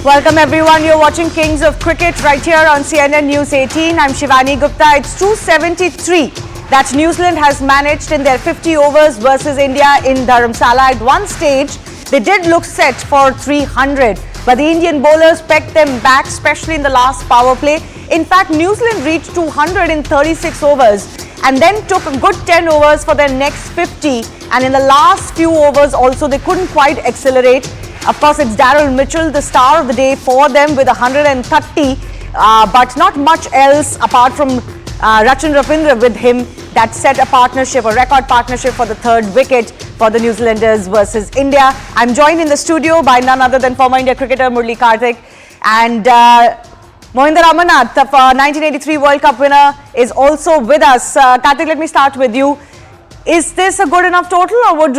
Welcome everyone. You're watching Kings of Cricket right here on CNN News 18. I'm Shivani Gupta. It's 273 that New Zealand has managed in their 50 overs versus India in Dharamsala. At one stage, they did look set for 300, but the Indian bowlers pecked them back, especially in the last power play. In fact, New Zealand reached 200 in 36 overs and then took a good 10 overs for their next 50. And in the last few overs also, they couldn't quite accelerate. Of course, it's Daryl Mitchell, the star of the day for them with 130, but not much else apart from Rachin Ravindra with him that set a partnership, a record partnership for the third wicket for the New Zealanders versus India. I'm joined in the studio by none other than former India cricketer Murali Karthik, and Mohinder Amanath, the 1983 World Cup winner, is also with us. Karthik, let me start with you. Is this a good enough total, or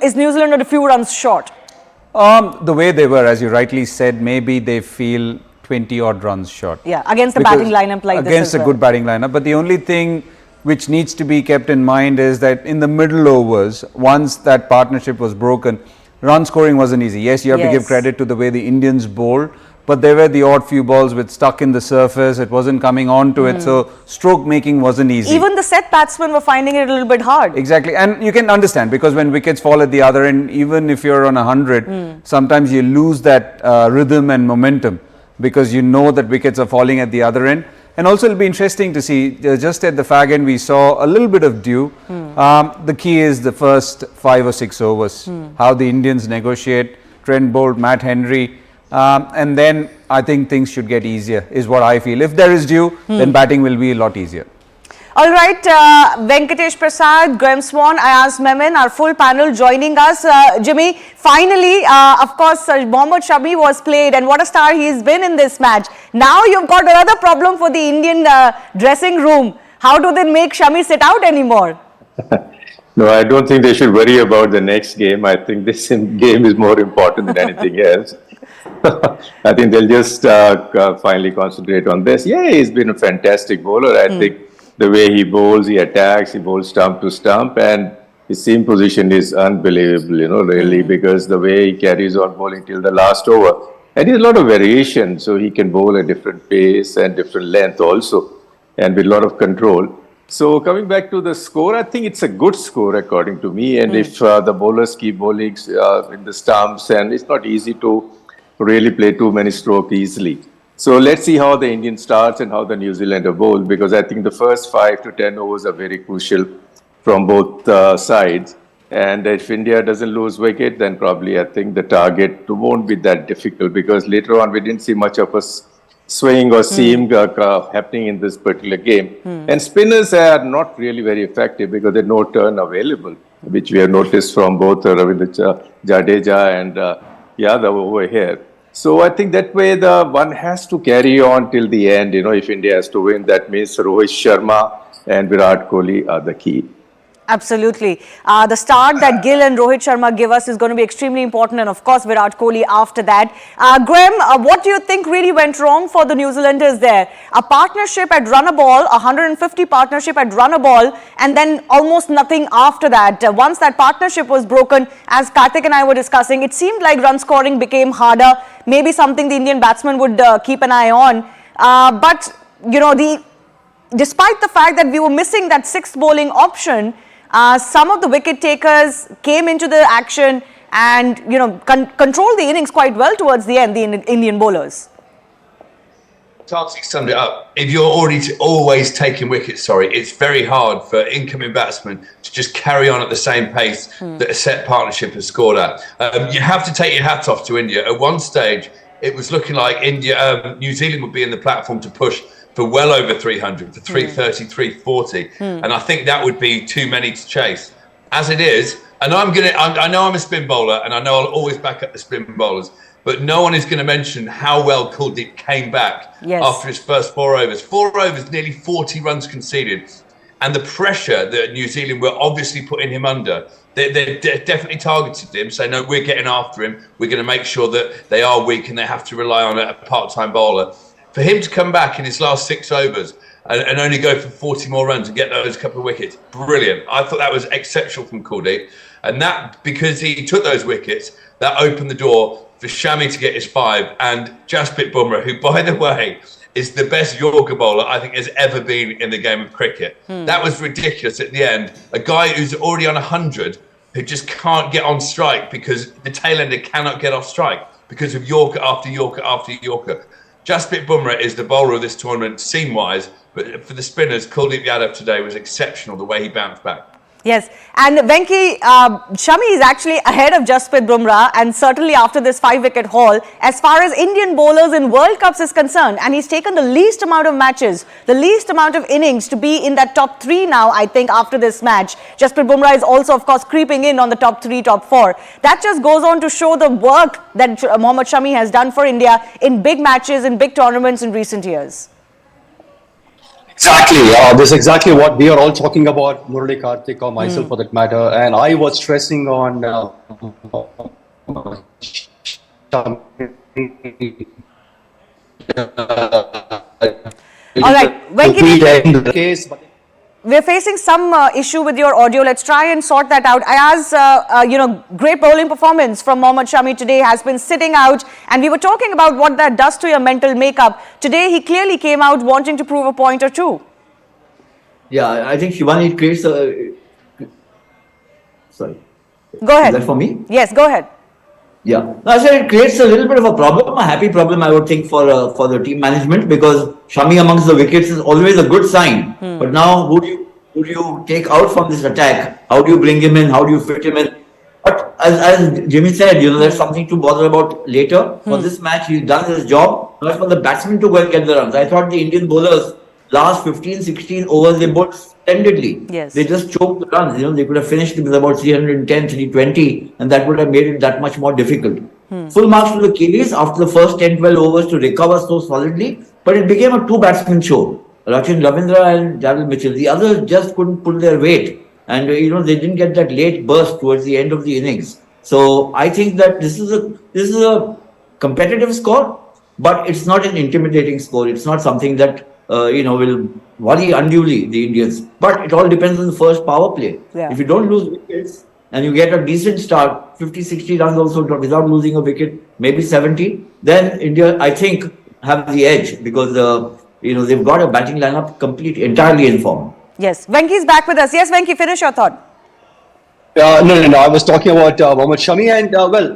is New Zealand a few runs short? The way they were, as you rightly said, maybe they feel 20 odd runs short. Yeah, against the batting lineup like this. Against a good batting lineup. But the only thing which needs to be kept in mind is that in the middle overs, once that partnership was broken, run scoring wasn't easy. Yes, you have to give credit to the way the Indians bowled, but there were the odd few balls which stuck in the surface. It wasn't coming onto it, so stroke making wasn't easy. Even the set batsmen were finding it a little bit hard. Exactly, and you can understand, because when wickets fall at the other end, even if you're on 100, sometimes you lose that rhythm and momentum, because you know that wickets are falling at the other end. And also it'll be interesting to see, just at the fag end we saw a little bit of dew. The key is the first 5 or 6 overs, how the Indians negotiate. Trent Boult, Matt Henry, and then I think things should get easier, is what I feel. If there is dew, then batting will be a lot easier. All right, Venkatesh Prasad, Graham Swan, Ayaz Memon, our full panel joining us. Jimmy, finally, of course, Mohammad Shami was played, and what a star he's been in this match. Now you've got another problem for the Indian dressing room. How do they make Shami sit out anymore? No, I don't think they should worry about the next game. I think this game is more important than anything else. I think they'll just finally concentrate on this. Yeah, he's been a fantastic bowler. I think the way he bowls, he attacks, he bowls stump to stump, and his seam position is unbelievable, really, because the way he carries on bowling till the last over. And there's a lot of variation, so he can bowl at different pace and different length also, and with a lot of control. So coming back to the score, I think it's a good score according to me. And if the bowlers keep bowling in the stumps, and it's not easy to really play too many strokes easily. So let's see how the Indian starts and how the New Zealander bowl, because I think the first 5 to 10 overs are very crucial from both sides. And if India doesn't lose wicket, then probably I think the target won't be that difficult, because later on we didn't see much of a swing or seam happening in this particular game. And spinners are not really very effective because there's no turn available, which we have noticed from both Ravindra Jadeja and Yadav over here. So I think that way the one has to carry on till the end. If India has to win, that means Rohit Sharma and Virat Kohli are the key. Absolutely. The start that Gill and Rohit Sharma give us is going to be extremely important, and of course Virat Kohli after that. Graham, what do you think really went wrong for the New Zealanders there? A partnership at run a ball, 150 partnership at run a ball, and then almost nothing after that. Once that partnership was broken, as Karthik and I were discussing, it seemed like run scoring became harder, maybe something the Indian batsmen would keep an eye on. But, despite the fact that we were missing that sixth bowling option, some of the wicket takers came into the action and controlled the innings quite well towards the end, the Indian bowlers. Karthik summed it up. If you're always taking wickets, it's very hard for incoming batsmen to just carry on at the same pace that a set partnership has scored at. You have to take your hat off to India. At one stage, it was looking like New Zealand would be in the platform to push for well over 300, for 330, 340. And I think that would be too many to chase. As it is, and I know I'm a spin bowler, and I know I'll always back up the spin bowlers, but no one is going to mention how well Kuldeep came back after his first 4 overs. 4 overs, nearly 40 runs conceded. And the pressure that New Zealand were obviously putting him under, they definitely targeted him, saying, no, we're getting after him. We're going to make sure that they are weak and they have to rely on a part-time bowler. For him to come back in his last 6 overs and only go for 40 more runs and get those couple of wickets. Brilliant. I thought that was exceptional from Kuldeep. And that, because he took those wickets, that opened the door for Shami to get his 5 and Jasprit Bumrah, who, by the way, is the best Yorker bowler I think has ever been in the game of cricket. That was ridiculous at the end. A guy who's already on 100 who just can't get on strike because the tail ender cannot get off strike because of Yorker after Yorker after Yorker. Jasprit Bumrah is the bowler of this tournament seam-wise, but for the spinners, Kuldeep Yadav today was exceptional, the way he bounced back. Yes, and Venki, Shami is actually ahead of Jasprit Bumrah, and certainly after this 5-wicket haul, as far as Indian bowlers in World Cups is concerned, and he's taken the least amount of matches, the least amount of innings to be in that top 3 now, I think, after this match. Jasprit Bumrah is also, of course, creeping in on the top 3, top 4. That just goes on to show the work that Mohammad Shami has done for India in big matches, in big tournaments in recent years. Exactly. This is exactly what we are all talking about, Murali, Karthik, or myself for that matter. And I was stressing on All right, Venki, case, but we're facing some issue with your audio. Let's try and sort that out. Ayaz, great bowling performance from Mohammad Shami today, has been sitting out, and we were talking about what that does to your mental makeup. Today, he clearly came out wanting to prove a point or two. Yeah, I think Shivani, it creates a... Sorry. Go ahead. Is that for me? Yes, go ahead. Yeah. No, I said it creates a little bit of a problem, a happy problem, I would think, for the team management, because Shami amongst the wickets is always a good sign. But now, who do you take out from this attack? How do you bring him in? How do you fit him in? But as Jimmy said, there's something to bother about later. For this match, he's done his job. Now it's for the batsmen to go and get the runs. I thought the Indian bowlers, last 15, 16 overs, they bowled splendidly. Yes. They just choked the runs. They could have finished with about 310, 320, and that would have made it that much more difficult. Full marks to the Kiwis after the first 10, 12 overs to recover so solidly, but it became a 2-batsman show. Rachin Ravindra and Daryl Mitchell. The others just couldn't pull their weight, and they didn't get that late burst towards the end of the innings. So I think that this is a competitive score, but it's not an intimidating score. It's not something that will worry unduly the Indians. But it all depends on the first power play. Yeah. If you don't lose wickets and you get a decent start, 50, 60 runs also without losing a wicket, maybe 70, then India, I think, have the edge, because they've got a batting lineup entirely in form. Yes, Venki's back with us. Yes, Venki, finish your thought. No. I was talking about Mohammad Shami, and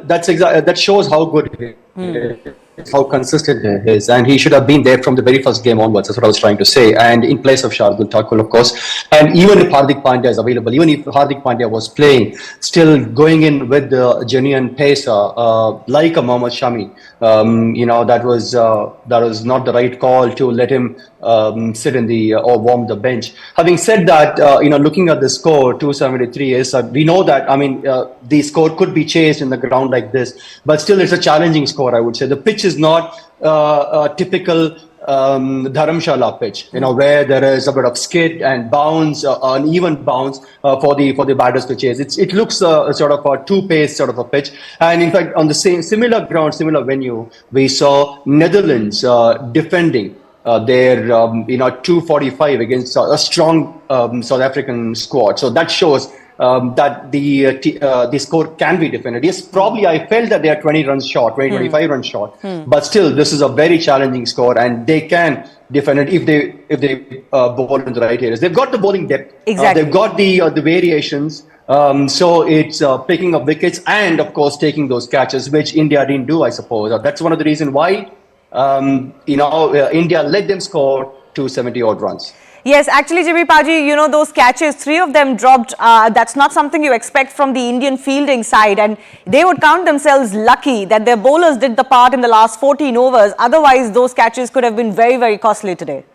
that shows how good he is, how consistent he is, and he should have been there from the very first game onwards. That's what I was trying to say. And in place of Shardul Thakur, of course. And even if Hardik Pandya is available, even if Hardik Pandya was playing, still going in with the genuine pacer like a Mohammad Shami, that was not the right call to let him sit in the or warm the bench. Having said that, looking at the score, 273 is we know that. I mean, the score could be chased in the ground like this, but still, it's a challenging score. I would say the pitch is not a typical Dharamshala pitch, where there is a bit of skid and bounce, an even bounce for the batters to chase. It looks sort of a two-pace sort of a pitch, and in fact, on the similar ground, similar venue, we saw Netherlands defending their 245 against a strong South African squad. So that shows that the score can be defended. Yes, probably I felt that they are 20 runs short, 25 runs short, but still this is a very challenging score, and they can defend it if they bowl in the right areas. They've got the bowling depth. Exactly. They've got the variations. So it's picking up wickets and of course taking those catches, which India didn't do, I suppose. That's one of the reasons why India let them score 270 odd runs. Yes, actually, Jimmy Paji, those catches, 3 of them dropped. That's not something you expect from the Indian fielding side. And they would count themselves lucky that their bowlers did the part in the last 14 overs. Otherwise, those catches could have been very, very costly today.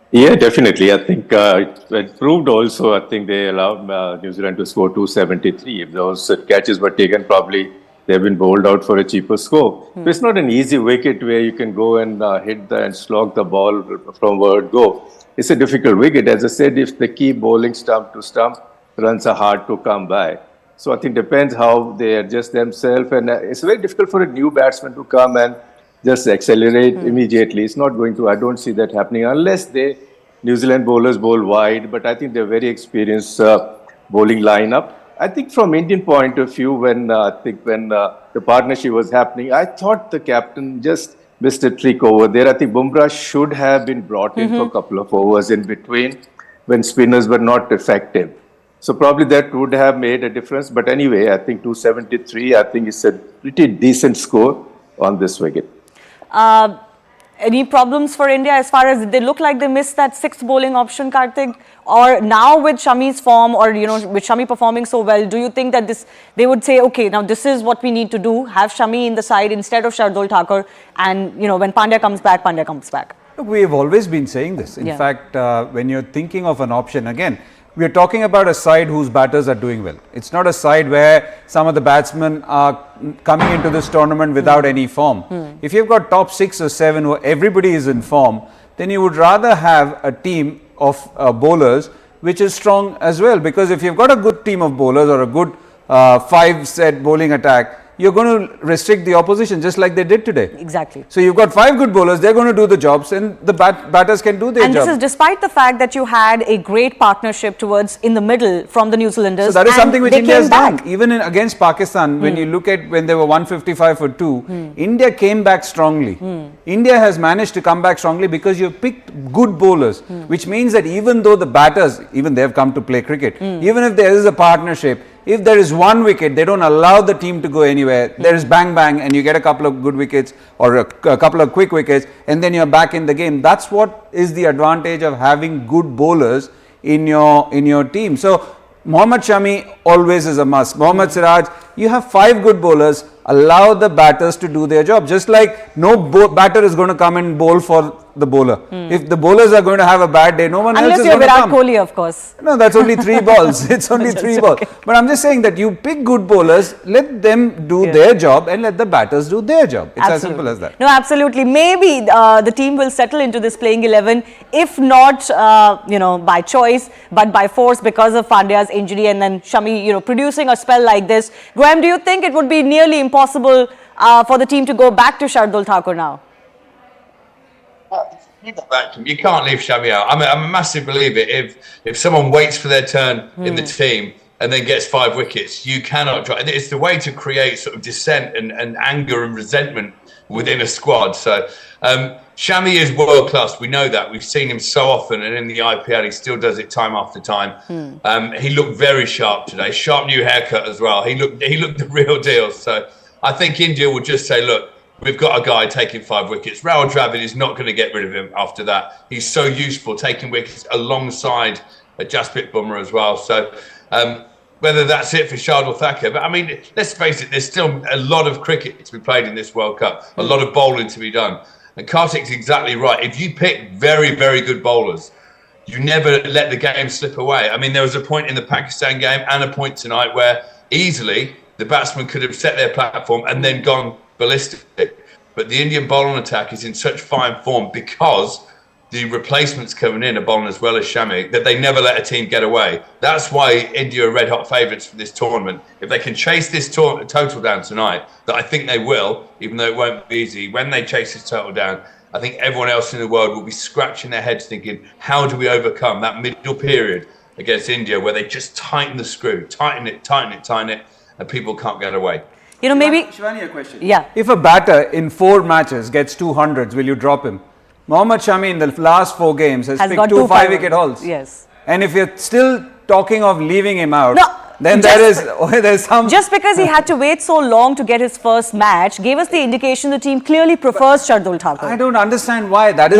Yeah, definitely. I think it proved also, I think they allowed New Zealand to score 273. If those catches were taken, probably they've been bowled out for a cheaper score. So it's not an easy wicket where you can go and hit and slog the ball from word go. It's a difficult wicket. As I said, if they keep bowling stump to stump, runs are hard to come by. So I think it depends how they adjust themselves. And it's very difficult for a new batsman to come and just accelerate immediately. It's not going to, I don't see that happening unless they New Zealand bowlers bowl wide, but I think they're very experienced bowling lineup. I think from Indian point of view, when the partnership was happening, I thought the captain just missed a trick over there. I think Bumrah should have been brought in for a couple of overs in between when spinners were not effective. So probably that would have made a difference. But anyway, I think 273, I think it's a pretty decent score on this wicket. Any problems for India as far as they look like they missed that sixth bowling option, Karthik? Or now with Shami's form, or with Shami performing so well, do you think that they would say, okay, now this is what we need to do, have Shami in the side instead of Shardul Thakur, and when Pandya comes back, Pandya comes back? Look, we have always been saying this. In fact, when you're thinking of an option, again, we are talking about a side whose batters are doing well. It's not a side where some of the batsmen are coming into this tournament without any form. If you've got top 6 or 7 where everybody is in form, then you would rather have a team of bowlers which is strong as well. Because if you've got a good team of bowlers or a good 5-set bowling attack, you're going to restrict the opposition just like they did today. Exactly. So you've got 5 good bowlers, they're going to do the jobs, and the batters can do their job. And this is despite the fact that you had a great partnership towards in the middle from the New Zealanders. So that is something which India has done. Even against Pakistan, when you look at when they were 155 for 2, India came back strongly. India has managed to come back strongly because you picked good bowlers, which means that even though the batters, even they have come to play cricket, even if there is a partnership, if there is one wicket, they don't allow the team to go anywhere. There is bang bang and you get a couple of good wickets or a couple of quick wickets, and then you're back in the game. That's what is the advantage of having good bowlers in your team. So Mohammad Shami always is a must. Mohammad Siraj, you have 5 good bowlers. Allow the batters to do their job. Just like no batter is going to come and bowl for the bowler. If the bowlers are going to have a bad day, no one else is going to come. Unless you're Virat Kohli, of course. No, that's only 3 balls. It's only 3 balls. But I'm just saying that you pick good bowlers, let them do their job and let the batters do their job. It's as simple as that. No, absolutely. Maybe the team will settle into this playing 11, if not, by choice, but by force because of Pandya's injury and then Shami, producing a spell like this. Graham, do you think it would be nearly impossible for the team to go back to Shardul Thakur now? You can't leave Shami out. I'm a massive believer. If someone waits for their turn in the team and then gets 5 wickets, you cannot try. It's the way to create sort of dissent and anger and resentment within a squad. So Shami is world class. We know that. We've seen him so often, and in the IPL, he still does it time after time. He looked very sharp today. Sharp new haircut as well. He looked the real deal. So I think India will just say, look, we've got a guy taking 5 wickets. Rahul Dravid is not going to get rid of him after that. He's so useful taking wickets alongside Jasprit Bumrah as well. So whether that's it for Shardul Thakur, but I mean, let's face it, there's still a lot of cricket to be played in this World Cup, a lot of bowling to be done. And Karthik's exactly right. If you pick very, very good bowlers, you never let the game slip away. I mean, there was a point in the Pakistan game and a point tonight where easily the batsman could have set their platform and then gone ballistic. But the Indian bowling attack is in such fine form because the replacements coming in are bowling as well as Shami that they never let a team get away. That's why India are red hot favourites for this tournament. If they can chase this total down tonight, that I think they will, even though it won't be easy, when they chase this total down, I think everyone else in the world will be scratching their heads thinking, how do we overcome that middle period against India where they just tighten the screw, tighten it, and people can't get away. Maybe... Shivani, a question. Yeah. If a batter in 4 matches gets 200s, will you drop him? Mohammad Shami in the last 4 games has picked 2 5-wicket hauls. Yes. And if you're still talking of leaving him out, no, then there's some... Just because he had to wait so long to get his first match gave us the indication the team clearly prefers Shardul Thakur. I don't understand why. That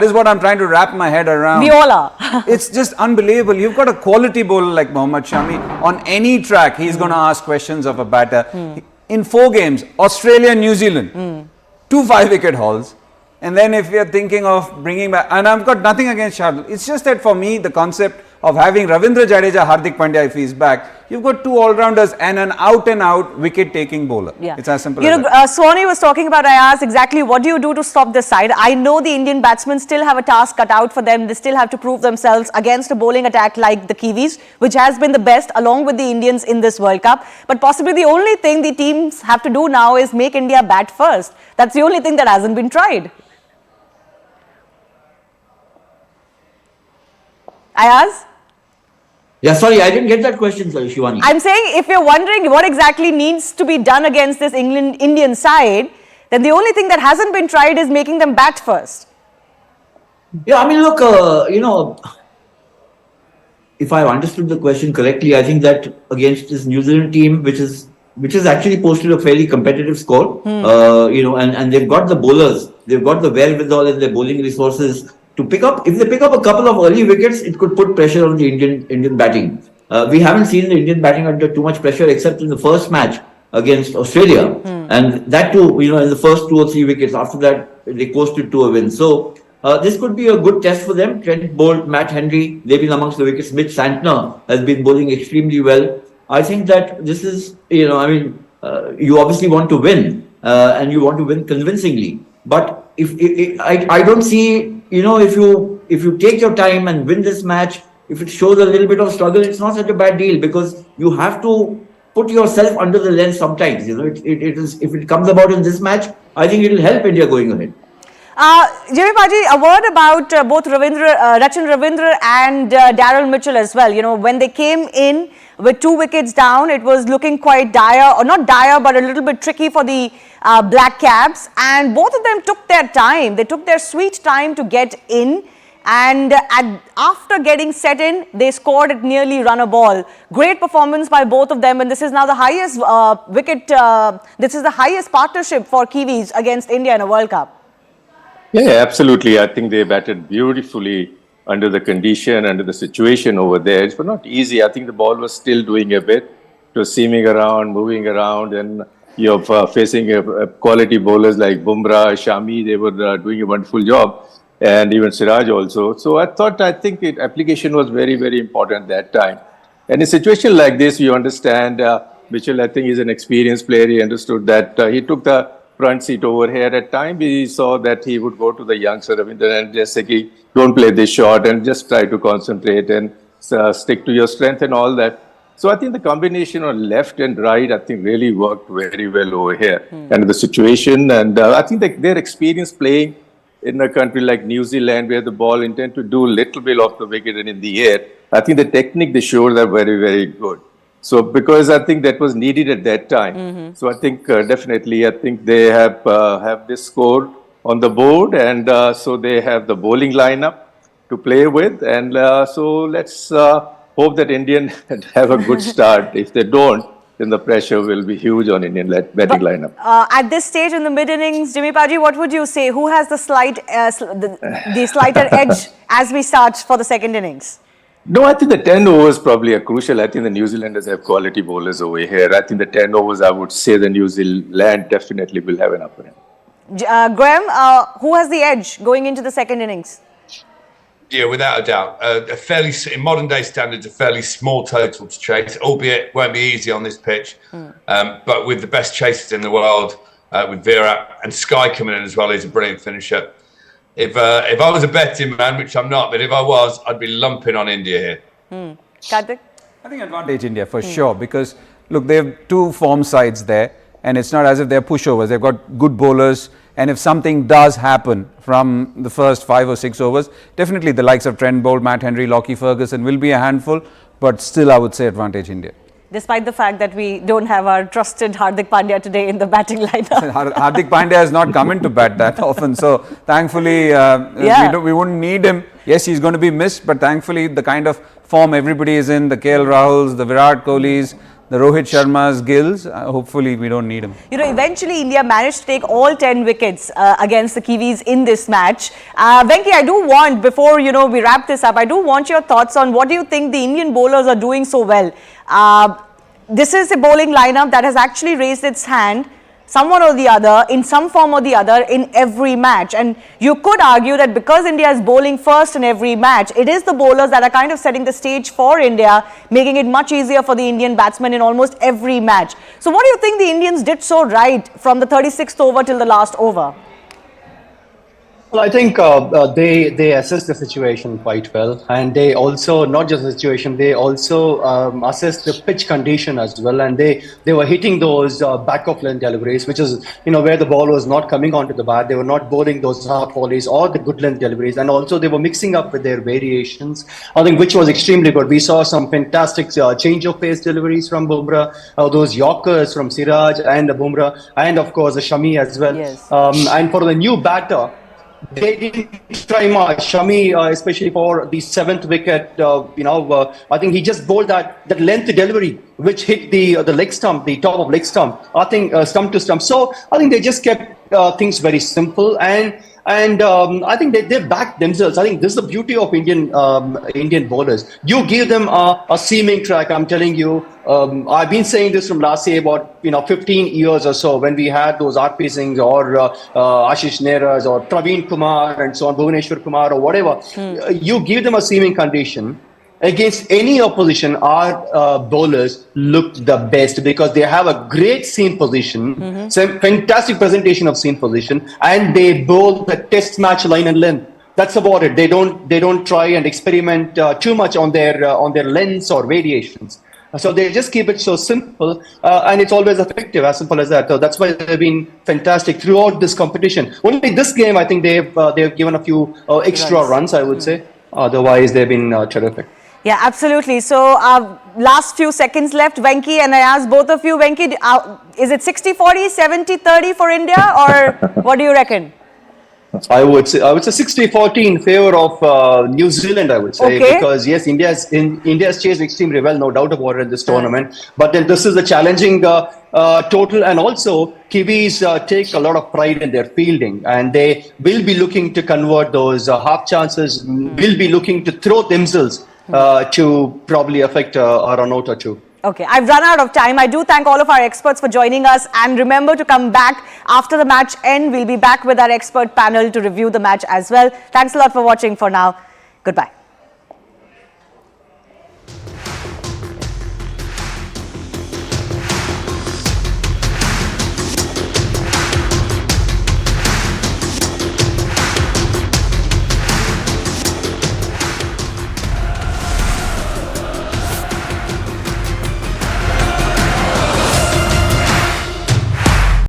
is what I'm trying to wrap my head around. We all are. It's just unbelievable. You've got a quality bowler like Mohammad Shami. On any track, he's going to ask questions of a batter. In 4 games, Australia, New Zealand, 2 5-wicket hauls. And then if you're thinking of bringing back, and I've got nothing against Shardul, it's just that for me, the concept of having Ravindra Jadeja, Hardik Pandya, if he's back, you've got 2 all-rounders and an out-and-out wicket-taking bowler. Yeah. It's as simple as that. Swani was talking about, I asked exactly what do you do to stop this side. I know the Indian batsmen still have a task cut out for them. They still have to prove themselves against a bowling attack like the Kiwis, which has been the best along with the Indians in this World Cup. But possibly the only thing the teams have to do now is make India bat first. That's the only thing that hasn't been tried. Ayaz? Yeah, sorry, I didn't get that question, sorry, Shivani. I'm saying if you're wondering what exactly needs to be done against this Indian side, then the only thing that hasn't been tried is making them bat first. Yeah, I mean, look, if I've understood the question correctly, I think that against this New Zealand team, which is actually posted a fairly competitive score, and they've got the bowlers, they've got the wherewithal and their bowling resources to pick up. If they pick up a couple of early wickets, it could put pressure on the Indian batting. We haven't seen the Indian batting under too much pressure except in the first match against Australia, and that too, in the first 2 or 3 wickets. After that, they coasted to a win. So. This could be a good test for them. Trent Bolt, Matt Henry, they've been amongst the wickets. Mitch Santner has been bowling extremely well. I think that this is, you obviously want to win and you want to win convincingly. But if I don't see, if you take your time and win this match, if it shows a little bit of struggle, it's not such a bad deal because you have to put yourself under the lens sometimes. It is, if it comes about in this match, I think it will help India going ahead. Jimmy Paji, a word about both Rachin Ravindra and Daryl Mitchell as well. When they came in with 2 wickets down, it was looking quite dire, or not dire, but a little bit tricky for the Black Caps. And both of them took their time. They took their sweet time to get in. And after getting set in, they scored at nearly run a ball. Great performance by both of them. And this is now the highest this is the highest partnership for Kiwis against India in a World Cup. Yeah, absolutely. I think they batted beautifully under the condition, under the situation over there. It was not easy. I think the ball was still doing a bit. It was seaming around, moving around, and you're facing a quality bowlers like Bumrah, Shami. They were doing a wonderful job, and even Siraj also. So I think application was very, very important that time. And in a situation like this, you understand, Mitchell, I think, is an experienced player. He understood that he took the front seat over here. At time we saw that he would go to the youngster Ravindra and just say, don't play this shot and just try to concentrate and stick to your strength and all that. So I think the combination of left and right, I think really worked very well over here and the situation. And I think that their experience playing in a country like New Zealand where the ball intend to do a little bit off the wicket and in the air, I think the technique they showed are very, very good. So because I think that was needed at that time. So I think definitely, I think they have this score on the board, and so they have the bowling lineup to play with. And so let's hope that Indian have a good start. If they don't, then the pressure will be huge on Indian batting lineup. At this stage in the mid-innings, Jimmy Paji, what would you say? Who has the slighter edge as we start for the second innings? No, I think the 10 overs probably are crucial. I think the New Zealanders have quality bowlers over here. I think the 10 overs, I would say the New Zealand definitely will have an upper hand. Graham, who has the edge going into the second innings? Yeah, without a doubt. In modern day standards, a fairly small total to chase, albeit won't be easy on this pitch. But with the best chasers in the world, with Virat and Sky coming in as well, he's a brilliant finisher. If I was a betting man, which I'm not, but if I was, I'd be lumping on India here. Karthik? I think advantage India for sure, because look, they have 2 form sides there, and it's not as if they're pushovers. They've got good bowlers, and if something does happen from the first 5 or 6 overs, definitely the likes of Trent Bolt, Matt Henry, Lockie Ferguson will be a handful, but still I would say advantage India. Despite the fact that we don't have our trusted Hardik Pandya today in the batting lineup. Hardik Pandya has not come in to bat that often, so thankfully we wouldn't need him. Yes, he's going to be missed, but thankfully the kind of form everybody is in, the KL Rahuls, the Virat Kohlis, the Rohit Sharmas, Gills, hopefully we don't need him. Eventually India managed to take all 10 wickets against the Kiwis in this match. Venki, I do want, before we wrap this up, I do want your thoughts on what do you think the Indian bowlers are doing so well. This is a bowling lineup that has actually raised its hand, someone or the other, in some form or the other, in every match. And you could argue that because India is bowling first in every match, it is the bowlers that are kind of setting the stage for India, making it much easier for the Indian batsmen in almost every match. So what do you think the Indians did so right from the 36th over till the last over? Well, I think they assess the situation quite well, and they also not just the situation, they also assess the pitch condition as well, and they were hitting those back of lane deliveries, which is where the ball was not coming onto the bat. They were not bowling those hard volleys or the good length deliveries, and also they were mixing up with their variations. I think which was extremely good. We saw some fantastic change of pace deliveries from Bumrah, those Yorkers from Siraj and Bumrah, and of course the Shami as well. Yes. And for the new batter, they didn't try much. Shami, especially for the 7th wicket, I think he just bowled that length delivery, which hit the leg stump, the top of leg stump. I think stump to stump. So I think they just kept things very simple, and I think they backed themselves. I think this is the beauty of Indian bowlers. You give them a seaming track. I'm telling you, I've been saying this from last year, about 15 years or so, when we had those RP Singhs or Ashish Nehras or Praveen Kumar and so on, Bhuvaneshwar Kumar or whatever. You give them a seaming condition. Against any opposition, our bowlers look the best because they have a great seam position, some fantastic presentation of seam position, and they bowl the test match line and length. That's about it. They don't try and experiment too much on their lengths or variations. So they just keep it so simple, and it's always effective, as simple as that. So that's why they've been fantastic throughout this competition. Only this game, I think they've given a few extra runs, I would say. Otherwise, they've been terrific. Yeah, absolutely. So, last few seconds left, Venki, and I ask both of you, Venki, is it 60-40, 70-30 for India, or what do you reckon? I would say 60-40 in favor of New Zealand, I would say, because yes, India's chased extremely well, no doubt about it, in this tournament. But then this is a challenging total, and also Kiwis take a lot of pride in their fielding, and they will be looking to convert those half chances, will be looking to throw themselves to probably affect a run out or two. Okay, I've run out of time. I do thank all of our experts for joining us, and remember to come back after the match end. We'll be back with our expert panel to review the match as well. Thanks a lot for watching for now. Goodbye.